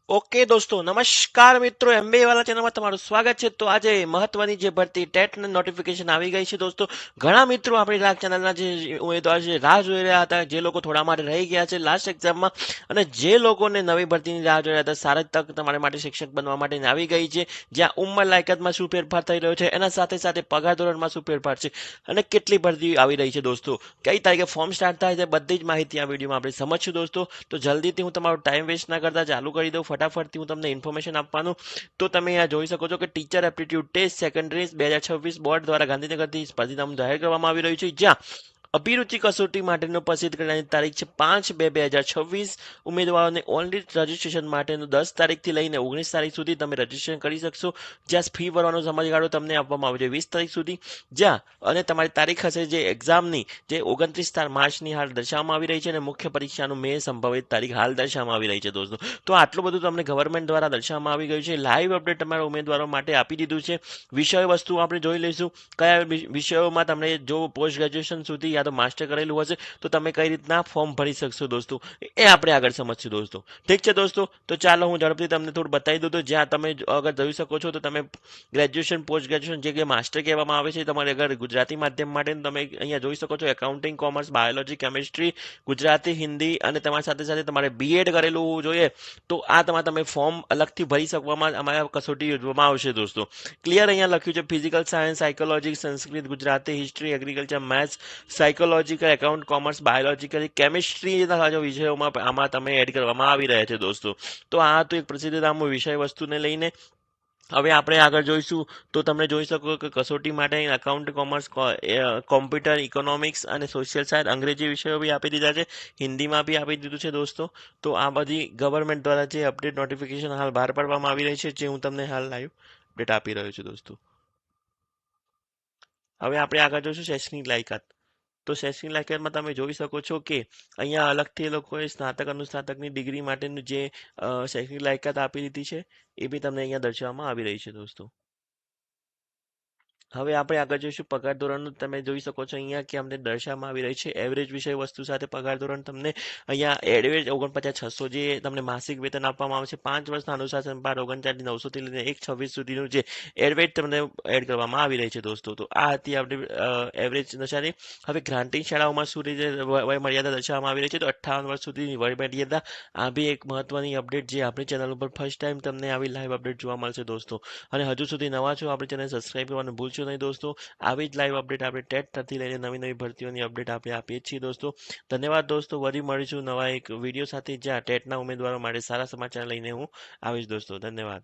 Okay દોસ્તો, નમસ્કાર મિત્રો, એમબીએ વાળા ચેનલમાં તમારું સ્વાગત છે. તો આજે મહત્વની જે ભરતી ટેટ નોટિફિકેશન આવી ગઈ છે દોસ્તો. ઘણા મિત્રો આપણી ચેનલના જે ઉમેદવાર છે રાહ જોઈ રહ્યા હતા, જે લોકો થોડા માટે રહી ગયા છે લાસ્ટ એક્ઝામમાં, અને જે લોકોને નવી ભરતીની રાહ જોઈ રહ્યા હતા, સારી તક તમારા માટે શિક્ષક બનવા માટે આવી ગઈ છે. જ્યાં ઉંમર લાયકાતમાં શું ફેરફાર થઈ રહ્યો છે, એના સાથે સાથે પગાર ધોરણમાં શું ફેરફાર છે, અને કેટલી ભરતી આવી રહી છે દોસ્તો, કઈ તારીખે ફોર્મ સ્ટાર્ટ થાય છે, બધી જ માહિતી આ વિડીયોમાં આપણે સમજશું દોસ્તો. તો જલ્દીથી હું તમારો ટાઈમ વેસ્ટ ના કરતા ચાલુ કરી દઉં ફટાફટથી હું તમને ઇન્ફોર્મેશન આપવાનું. તો તમે અહીંયા જોઈ શકો છો કે teacher aptitude test secondary 2026 board દ્વારા ગાંધીનગરથી સ્પર્ધીનામું જાહેર કરવામાં આવી રહ્યું છે. જ્યાં અભિરુચિ કસોટી માટેનો પ્રસિદ્ધ કરવાની તારીખ છે 5/2/2026. ઉમેદવારોને ઓનલાઈન રજીસ્ટ્રેશન માટેનું 10 તારીખથી લઈને 19 તારીખ સુધી તમે રજીસ્ટ્રેશન કરી શકશો. જ્યાં ફી ભરવાનો સમયગાળો તમને આપવામાં આવે છે 20 તારીખ સુધી. જ્યાં અને તમારી તારીખ હશે જે એક્ઝામની, જે 29 માર્ચની હાલ દર્શાવવામાં આવી રહી છે, અને મુખ્ય પરીક્ષાનું મે સંભવિત તારીખ હાલ દર્શાવવામાં આવી રહી છે દોસ્તો. તો આટલું બધું તમને ગવર્મેન્ટ દ્વારા દર્શાવવામાં આવી ગયું છે. લાઈવ અપડેટ તમારા ઉમેદવારો માટે આપી દીધું છે. વિષય વસ્તુ આપણે જોઈ લઈશું. કયા વિષયોમાં તમને જો પોસ્ટ ગ્રેજ્યુએશન સુધી યા તો માસ્ટર કરેલું હશે તો તમે કઈ રીતના ફોર્મ ભરી શકશો દોસ્તો, એ આપણે આગળ સમજશું દોસ્તો. ઠીક છે દોસ્તો, તો ચાલો હું ઝડપથી તમને થોડું બતાવી દઉં. તો જ્યાં તમે અગર જોઈ શકો છો, તો તમે ગ્રેજ્યુએશન પોસ્ટ ગ્રેજ્યુએશન જે કે માસ્ટર કહેવામાં આવે છે, તમારે અગર ગુજરાતી માધ્યમ માટે તમે અહીંયા જોઈ શકો છો accounting, commerce, biology, chemistry, Gujarati, Hindi, અને તમારી સાથે સાથે તમારે બીએડ કરેલું હોવું જોઈએ. તો આ તમે ફોર્મ અલગથી ભરી શકવામાં અમારા કસોટી યોજવામાં આવશે દોસ્તો. ક્લિયર અહીંયા લખ્યું છે physical science, psychology, Sanskrit, Gujarati, history, agriculture, maths, psychological, account, commerce, biological, કેમિસ્ટ્રીના વિષયોમાં આમાં તમે એડ કરવામાં આવી રહ્યા છે દોસ્તો. તો આ તો એક પ્રસિદ્ધ નામો વિષય વસ્તુને લઈને. હવે આપણે આગળ જોઈશું. તો તમે જોઈ શકો કે કસોટી માટે અકાઉન્ટ, કોમર્સ, કોમ્પ્યુટર, ઇકોનોમિક્સ અને સોશિયલ સાયન્સ, અંગ્રેજી વિષયો બી આપી દીધા છે, હિન્દીમાં બી આપી દીધું છે દોસ્તો. તો આ બધી ગવર્મેન્ટ દ્વારા જે અપડેટ નોટિફિકેશન હાલ બહાર પાડવામાં આવી રહી છે, જે હું તમને હાલ લાઈવ અપડેટ આપી રહ્યો છું દોસ્તો. હવે આપણે આગળ જોઈશું શૈક્ષણિક લાયકાત. તો શૈક્ષણિક લાયકાતમાં તમે જોઈ શકો છો કે અહીંયા અલગથી એ લોકોએ સ્નાતક અનુસ્નાતકની ડિગ્રી માટેનું જે શૈક્ષણિક લાયકાત આપી દીધી છે, એ બી તમને અહીંયા દર્શાવવામાં આવી રહી છે દોસ્તો. હવે આપણે આગળ જોઈશું પગાર ધોરણનું. તમે જોઈ શકો છો અહીંયા કે અમને દર્શાવવામાં આવી રહી છે એવરેજ વિષય વસ્તુ સાથે પગાર ધોરણ તમને અહીંયા એવરેજ 49,600 જે તમને માસિક વેતન આપવામાં આવે છે. 5 વર્ષના અનુશાસન બાદ 39,900 થી લઈને 1,26 સુધીનું જે એવરેજ તમને એડ કરવામાં આવી રહી છે દોસ્તો. તો આ હતી આપણી એવરેજ દર્શાવી. હવે ગ્રાન્ટિંગ શાળાઓમાં શું રીતે વય મર્યાદા દર્શાવવામાં આવી રહી છે, તો 58 વર્ષ સુધીની વય મર્યાદા. આ બી એક મહત્વની અપડેટ જે આપણી ચેનલ ઉપર ફર્સ્ટ ટાઈમ તમને આવી લાઈવ અપડેટ જોવા મળશે દોસ્તો. અને હજુ સુધી નવા છો આપણી ચેનલ સબસ્ક્રાઇબ કરવાનું ભૂલશો નહીં દોસ્તો. આવી જ લાઈવ અપડેટ આપણે ટેટથી લઈને નવી નવી ભરતીઓની અપડેટ આપણે આપીએ છીએ દોસ્તો. ધન્યવાદ દોસ્તો. વળી મળીશું નવા એક વિડીયો સાથે, જ્યાં ટેટના ઉમેદવારો માટે સારા સમાચાર લઈને હું આવીશ દોસ્તો. ધન્યવાદ.